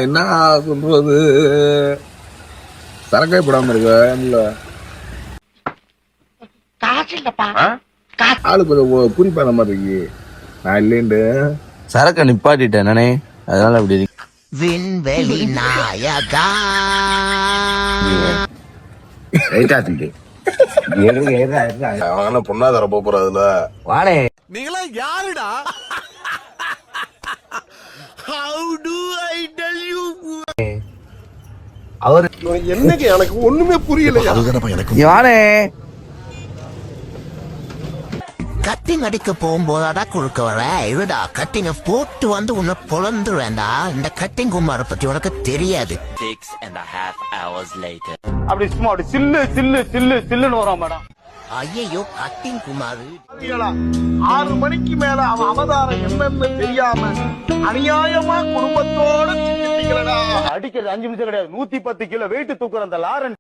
என்ன சொல்றது, சரக்கே போடாம இருக்க ஆளு கொஞ்சம் குறிப்பான மாதிரி இருக்கு. நான் இல்லைண்டு சரக்க நிப்பாட்டிட்டேன் நானே, அதனால அப்படி இருக்கு. விண்வெளி நாயகா அவங்க பொண்ணாதார போறதுல வாடே நீங்களா யாருடா? How do I tell you? அவரு என்னங்க எனக்கு ஒண்ணுமே புரியல. வாடே கட்டிங் அடிக்க போகும்போதாடா குறுக்க வர. இருடா கட்டிங்க போட்டு வந்து உன்னை பொழந்து வேண்டா. இந்த கட்டிங் குமார பத்தி உனக்கு தெரியாது. 6.5 hours later. அப்படி சும்மா அப்படி சில்லு சில்லு சில்லு சில்லுன்னு வரும் மேடம். ஐயோ கட்டிங் குமார் 6 மணிக்கு மேல அவன் அவதாரம் என்னன்னு தெரியாம அநியாயமா குடும்பத்தோட அடிக்கிறது 5 நிமிஷம் கிடையாது. 110 கிலோ வெயிட் தூக்குற அந்த லாரன்ஸ்